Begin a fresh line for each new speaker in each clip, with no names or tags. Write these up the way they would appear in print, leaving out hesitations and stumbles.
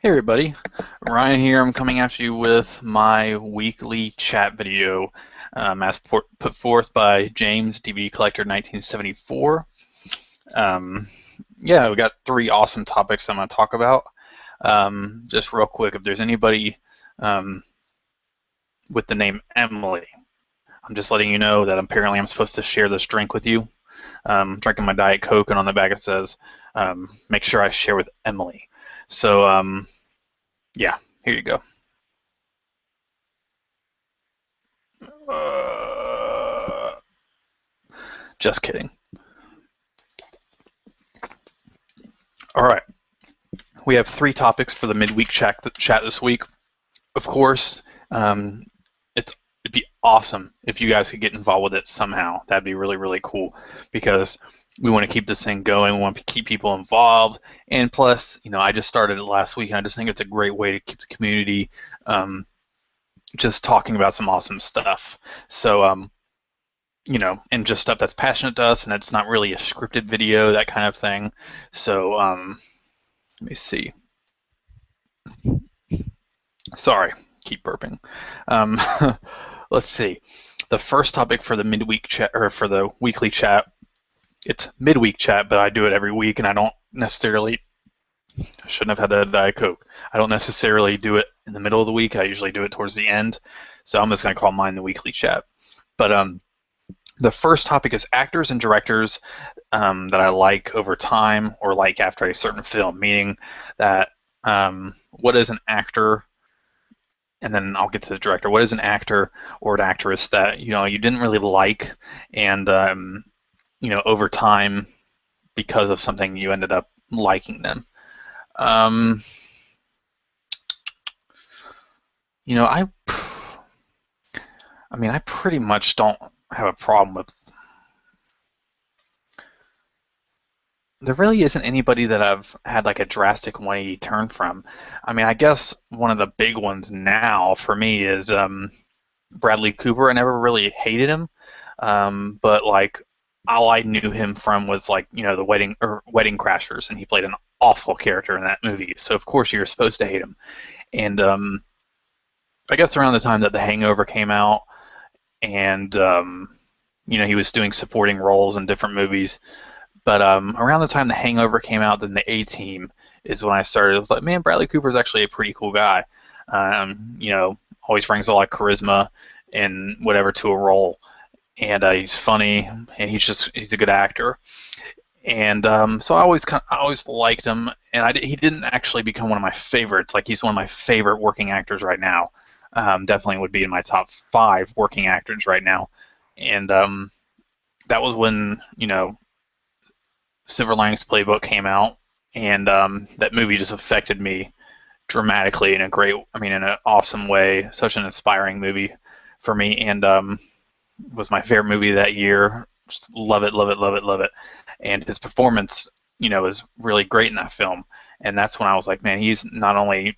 Hey everybody, Ryan here. I'm coming at you with my weekly chat video as put forth by James DB Collector 1974. Um, yeah, we got three awesome topics I'm going to talk about. Just real quick, if there's anybody um, with the name Emily, I'm just letting you know that apparently I'm supposed to share this drink with you. Drinking my Diet Coke, and on the back it says, make sure I share with Emily. So, yeah, here you go. Uh, just kidding. All right. We have three topics for the midweek chat this week. Of course, um, it'd be awesome if you guys could get involved with it somehow. That'd be really, really cool because we want to keep this thing going. We want to keep people involved. And plus, I just started it last week, and I just think it's a great way to keep the community just talking about some awesome stuff. So, and just stuff that's passionate to us, and it's not really a scripted video, that kind of thing. So, let me see. Sorry, keep burping. Um, let's see. The first topic for the midweek chat or for the weekly chat, it's midweek chat, but I do it every week, and I don't necessarily. I shouldn't have had that Diet Coke. I don't necessarily do it in the middle of the week. I usually do it towards the end. So I'm just going to call mine the weekly chat. But the first topic is actors and directors that I like over time or like after a certain film, meaning that what is an actor, and then I'll get to the director. What is an actor or an actress that you didn't really like, and over time, because of something, you ended up liking them? Um, you know, I, I mean, I pretty much don't have a problem with. There really isn't anybody that I've had like a drastic 180 turn from. I mean, I guess one of the big ones now for me is Bradley Cooper. I never really hated him, but like all I knew him from was like the Wedding Crashers, and he played an awful character in that movie. So of course you're supposed to hate him. And I guess around the time that The Hangover came out, and he was doing supporting roles in different movies. But around the time The Hangover came out, then The A Team is when I started. I was like, man, Bradley Cooper's actually a pretty cool guy. Always brings a lot of charisma and whatever to a role, and he's funny, and he's a good actor. And so I always liked him, and he didn't actually become one of my favorites. Like he's one of my favorite working actors right now. Definitely would be in my top 5 working actors right now. And that was when Silver Linings Playbook came out, and that movie just affected me dramatically in in an awesome way. Such an inspiring movie for me, and was my favorite movie that year. Just love it, love it, love it, love it. And his performance, is really great in that film. And that's when I was like, man, he's not only,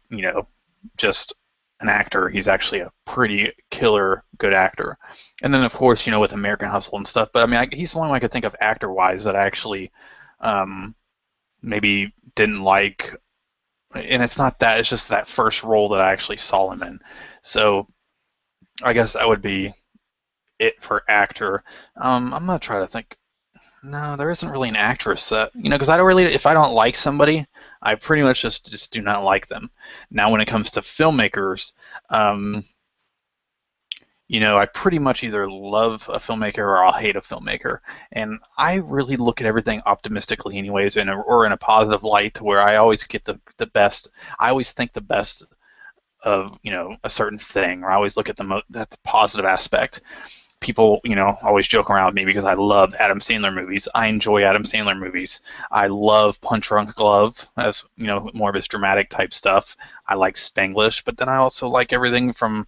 just an actor, he's actually a pretty killer good actor. And then, of course, with American Hustle and stuff. But I mean, he's the only one I could think of actor-wise that I actually um, maybe didn't like. And it's not that; it's just that first role that I actually saw him in. So I guess that would be it for actor. I'm gonna try to think. No, there isn't really an actress that because I don't really. If I don't like somebody, I pretty much just do not like them. Now, when it comes to filmmakers, um, I pretty much either love a filmmaker or I'll hate a filmmaker, and I really look at everything optimistically, anyways, or in a positive light, to where I always get the best. I always think the best of a certain thing, or I always look at at the positive aspect. People, always joke around with me because I love Adam Sandler movies. I enjoy Adam Sandler movies. I love Punch Drunk Love, as more of his dramatic type stuff. I like Spanglish, but then I also like everything from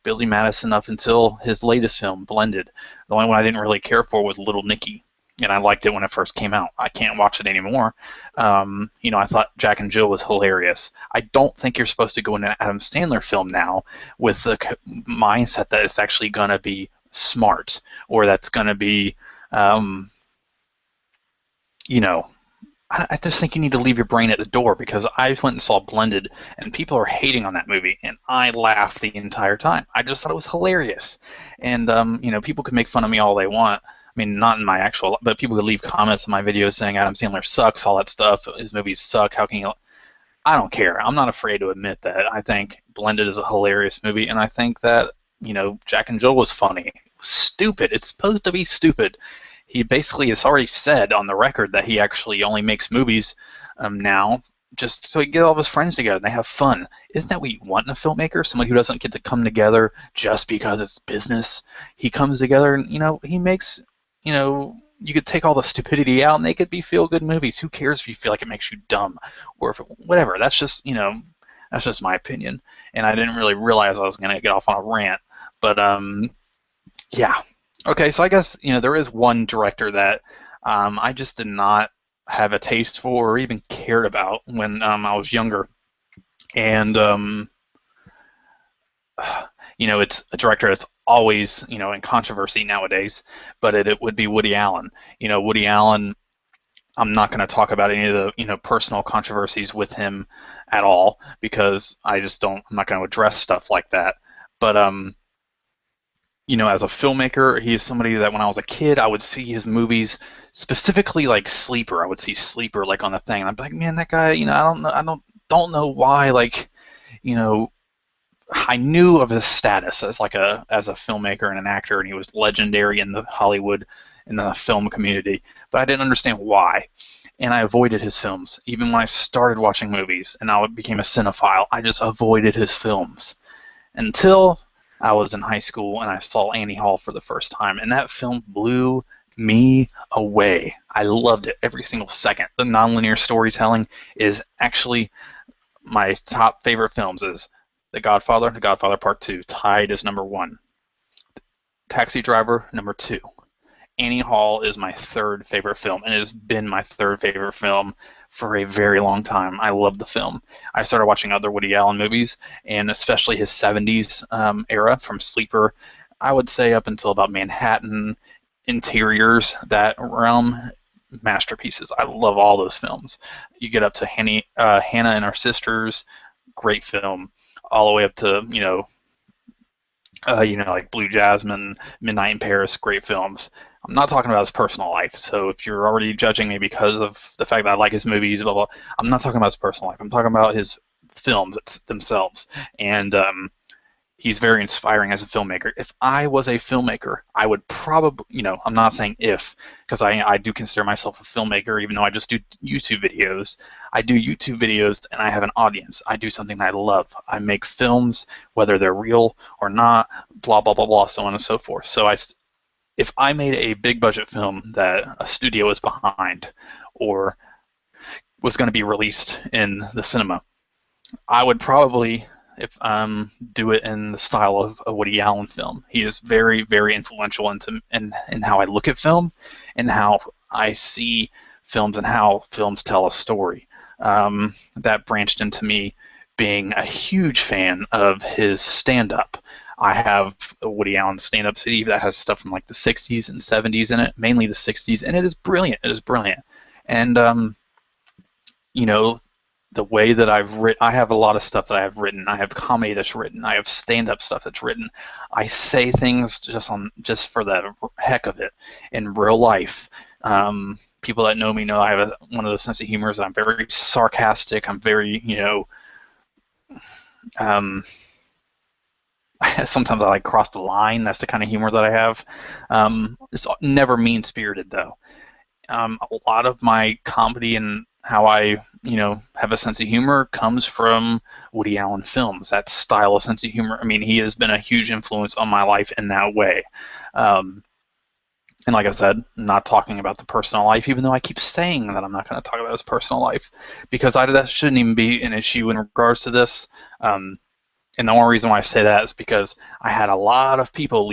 Billy Madison up until his latest film, Blended. The only one I didn't really care for was Little Nicky, and I liked it when it first came out. I can't watch it anymore. I thought Jack and Jill was hilarious. I don't think you're supposed to go into an Adam Sandler film now with the mindset that it's actually gonna be smart, or that's going to be, you know, I just think you need to leave your brain at the door, because I went and saw Blended, and people are hating on that movie, and I laughed the entire time. I just thought it was hilarious, and people can make fun of me all they want. I mean, not in my actual, but people could leave comments on my videos saying Adam Sandler sucks, all that stuff. His movies suck. How can you? I don't care. I'm not afraid to admit that. I think Blended is a hilarious movie, and I think that Jack and Jill was funny. It was stupid. It's supposed to be stupid. He basically has already said on the record that he actually only makes movies now just so he can get all of his friends together and they have fun. Isn't that what you want in a filmmaker? Somebody who doesn't get to come together just because it's business. He comes together and he makes you could take all the stupidity out and they could be feel-good movies. Who cares if you feel like it makes you dumb or if whatever? That's just that's just my opinion. And I didn't really realize I was going to get off on a rant, but yeah. Okay, so I guess there is one director that I just did not have a taste for or even cared about when I was younger, and it's a director that's always in controversy nowadays, but it would be Woody Allen. Woody Allen. I'm not going to talk about any of the personal controversies with him at all, because I just don't. I'm not going to address stuff like that. But as a filmmaker, he is somebody that when I was a kid, I would see his movies, specifically like Sleeper. I would see Sleeper like on the thing, and I'd be like, man, that guy, I don't know why, like, I knew of his status as as a filmmaker and an actor, and he was legendary in the Hollywood, in the film community, but I didn't understand why, and I avoided his films. Even when I started watching movies and I became a cinephile, I just avoided his films until I was in high school and I saw Annie Hall for the first time, and that film blew me away. I loved it every single second. The nonlinear storytelling is actually my top favorite films. Is The Godfather Part 2, tied as number 1. Taxi Driver, number 2. Annie Hall is my third favorite film, and it has been my third favorite film for a very long time. I love the film. I started watching other Woody Allen movies, and especially his 70s era, from Sleeper, I would say up until about Manhattan, Interiors, that realm, masterpieces. I love all those films. You get up to Hannah and Our Sisters, great film, all the way up to, like Blue Jasmine, Midnight in Paris, great films. I'm not talking about his personal life, so if you're already judging me because of the fact that I like his movies, blah, blah, I'm not talking about his personal life. I'm talking about his films themselves, and he's very inspiring as a filmmaker. If I was a filmmaker, I would probably, I'm not saying if, because I do consider myself a filmmaker, even though I just do YouTube videos. I do YouTube videos, and I have an audience. I do something that I love. I make films, whether they're real or not, blah, blah, blah, blah, so on and so forth. So if I made a big budget film that a studio was behind or was going to be released in the cinema, I would probably do it in the style of a Woody Allen film. He is very, very influential in how I look at film and how I see films and how films tell a story. That branched into me being a huge fan of his stand-up. I have a Woody Allen stand-up CD that has stuff from like the 60s and 70s in it, mainly the 60s, and it is brilliant. It is brilliant. And, the way that I've written, I have a lot of stuff that I have written. I have comedy that's written. I have stand-up stuff that's written. I say things just for the heck of it in real life. People that know me know I have one of those sense of humor is that I'm very sarcastic. I'm very, sometimes I cross the line. That's the kind of humor that I have. It's never mean-spirited, though. A lot of my comedy and how I, have a sense of humor comes from Woody Allen films. That style of sense of humor. I mean, he has been a huge influence on my life in that way. And like I said, I'm not talking about the personal life, even though I keep saying that I'm not going to talk about his personal life, because that shouldn't even be an issue in regards to this. And the only reason why I say that is because I had a lot of people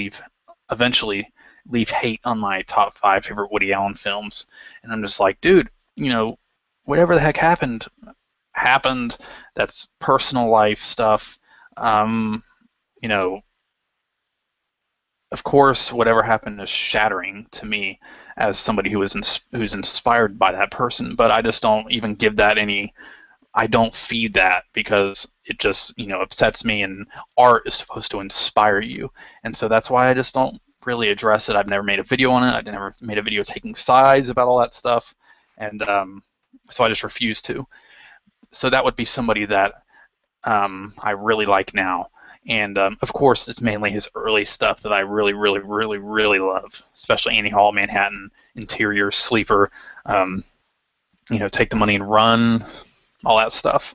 eventually leave hate on my top 5 favorite Woody Allen films, and I'm just like, dude, whatever the heck happened. That's personal life stuff. Of course, whatever happened is shattering to me. as somebody who's inspired by that person, but I just don't even give that any. I don't feed that because it just upsets me. And art is supposed to inspire you, and so that's why I just don't really address it. I've never made a video on it. I've never made a video taking sides about all that stuff, and so I just refuse to. So that would be somebody that I really like now. And of course, it's mainly his early stuff that I really, really, really, really love, especially Annie Hall, Manhattan, Interior, Sleeper, Take the Money and Run, all that stuff.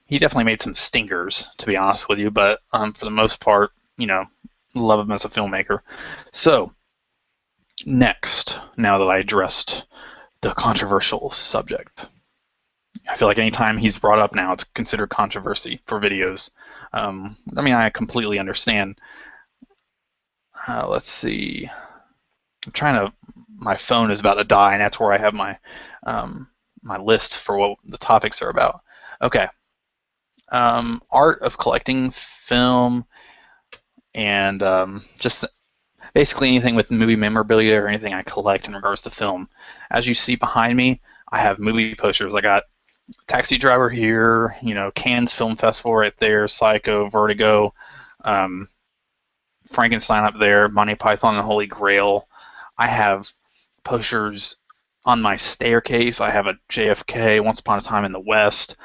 He definitely made some stinkers, to be honest with you, but for the most part, love him as a filmmaker. So, next, now that I addressed the controversial subject, I feel like anytime he's brought up now, it's considered controversy for videos. I completely understand. Let's see. My phone is about to die, and that's where I have my my list for what the topics are about. Okay. Art of collecting film and just basically anything with movie memorabilia or anything I collect in regards to film. As you see behind me, I have movie posters. I got Taxi Driver here, Cannes Film Festival right there, Psycho, Vertigo, Frankenstein up there, Monty Python and the Holy Grail. I have posters on my staircase. I have a JFK, Once Upon a Time in the West,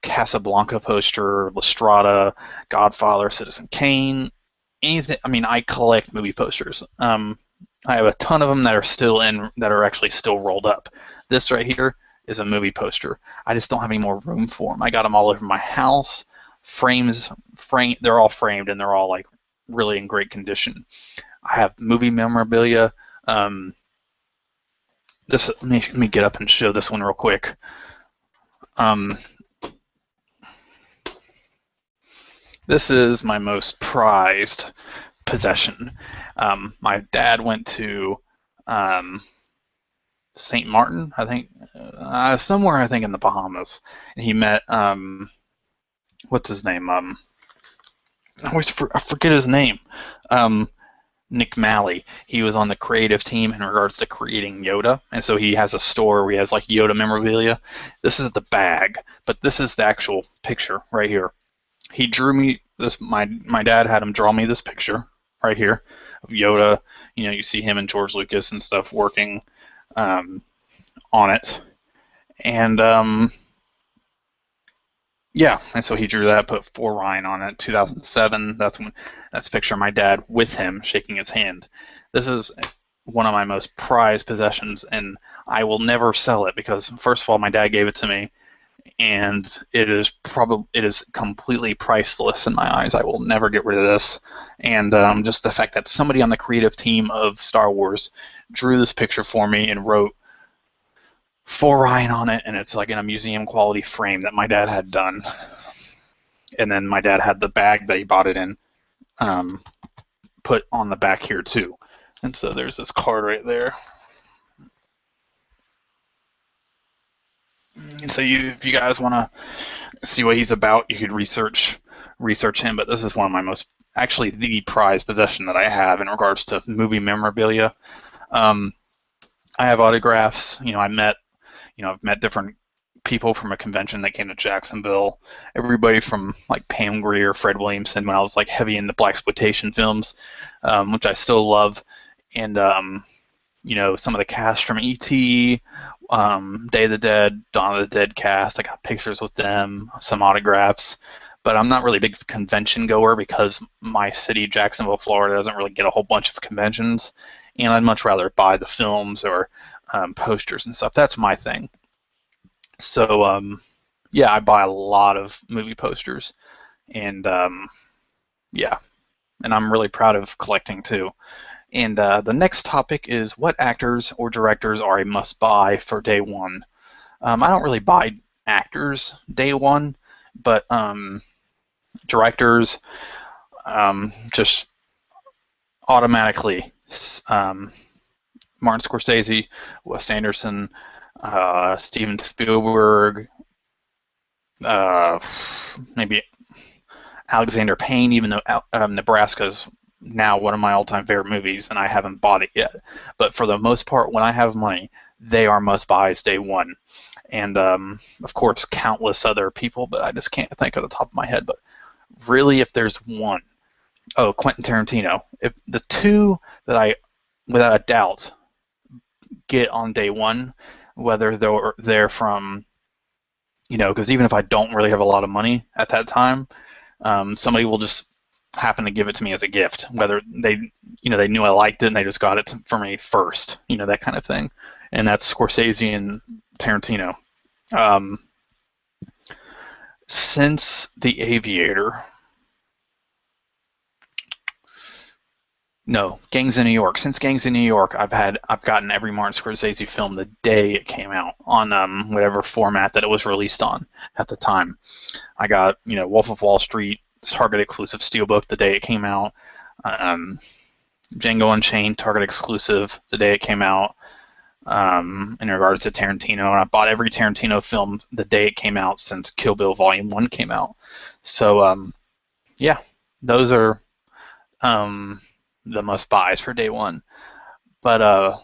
Casablanca poster, La Strada, Godfather, Citizen Kane, anything. I collect movie posters. I have a ton of them that are actually still rolled up. This right here is a movie poster. I just don't have any more room for them. I got them all over my house. They're all framed and they're all like really in great condition. I have movie memorabilia. Let me get up and show this one real quick. This is my most prized possession. My dad went to St. Martin, I think, somewhere I think in the Bahamas, and he met what's his name? I forget his name. Nick Malley. He was on the creative team in regards to creating Yoda, and so he has a store where he has like Yoda memorabilia. This is the bag, but this is the actual picture right here. He drew me this. My dad had him draw me this picture right here of Yoda. You see him and George Lucas and stuff working on it, and yeah, and so he drew that, put For Ryan on it, 2007. That's a picture of my dad with him shaking his hand. This is one of my most prized possessions, and I will never sell it because, first of all, my dad gave it to me, and it is completely priceless in my eyes. I will never get rid of this, and just the fact that somebody on the creative team of Star Wars drew this picture for me and wrote For Ryan on it, and it's like in a museum quality frame that my dad had done. And then my dad had the bag that he bought it in put on the back here too. And so there's this card right there. And so if you guys want to see what he's about, you could research him. But this is one of my actually the prized possession that I have in regards to movie memorabilia. I have autographs. I've met different people from a convention that came to Jacksonville. Everybody from like Pam Grier, Fred Williamson, when I was like heavy into blaxploitation films, which I still love, and some of the cast from E.T., Day of the Dead, Dawn of the Dead cast. I got pictures with them, some autographs, but I'm not really a big convention goer because my city, Jacksonville, Florida, doesn't really get a whole bunch of conventions, and I'd much rather buy the films or posters and stuff. That's my thing. So yeah, I buy a lot of movie posters, and yeah, and I'm really proud of collecting too. And the next topic is what actors or directors are a must-buy for day one. I don't really buy actors day one, but directors just automatically. Martin Scorsese, Wes Anderson, Steven Spielberg, maybe Alexander Payne, even though Nebraska's now one of my all-time favorite movies, and I haven't bought it yet. But for the most part, when I have money, they are must-buys day one. And of course, countless other people, but I just can't think of the top of my head. But really, if there's one, oh, Quentin Tarantino. If the two that I, without a doubt, get on day one, whether they're from, because even if I don't really have a lot of money at that time, somebody will just happen to give it to me as a gift, whether they knew I liked it and they just got it for me first, that kind of thing. And that's Scorsese and Tarantino. Since The Aviator, no, Gangs of New York. Since Gangs of New York, I've gotten every Martin Scorsese film the day it came out on whatever format that it was released on at the time. I got Wolf of Wall Street, Target exclusive Steelbook the day it came out. Django Unchained, Target exclusive the day it came out. In regards to Tarantino, and I bought every Tarantino film the day it came out since Kill Bill Volume 1 came out. So yeah, those are the must-buys for day one. But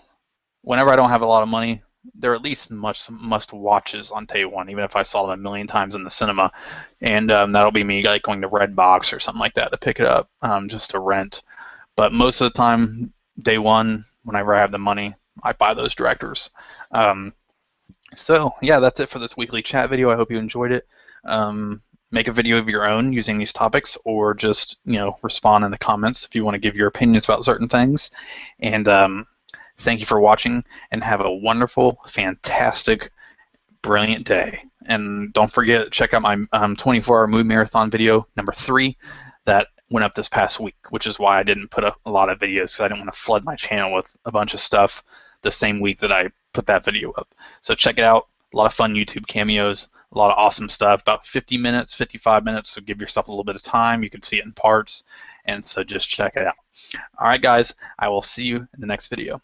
whenever I don't have a lot of money, they're at least must-watches on day one, even if I saw them a million times in the cinema. And that'll be me like going to Redbox or something like that to pick it up, just to rent. But most of the time, day one, whenever I have the money, I buy those directors. So yeah, that's it for this weekly chat video. I hope you enjoyed it. Make a video of your own using these topics, or just respond in the comments if you want to give your opinions about certain things. And thank you for watching, and have a wonderful, fantastic, brilliant day. And don't forget, check out my 24-hour Mood Marathon video number 3 that went up this past week, which is why I didn't put up a lot of videos, because I didn't want to flood my channel with a bunch of stuff the same week that I put that video up. So check it out. A lot of fun YouTube cameos, a lot of awesome stuff, about 50 minutes, 55 minutes, so give yourself a little bit of time. You can see it in parts, and so just check it out. All right, guys, I will see you in the next video.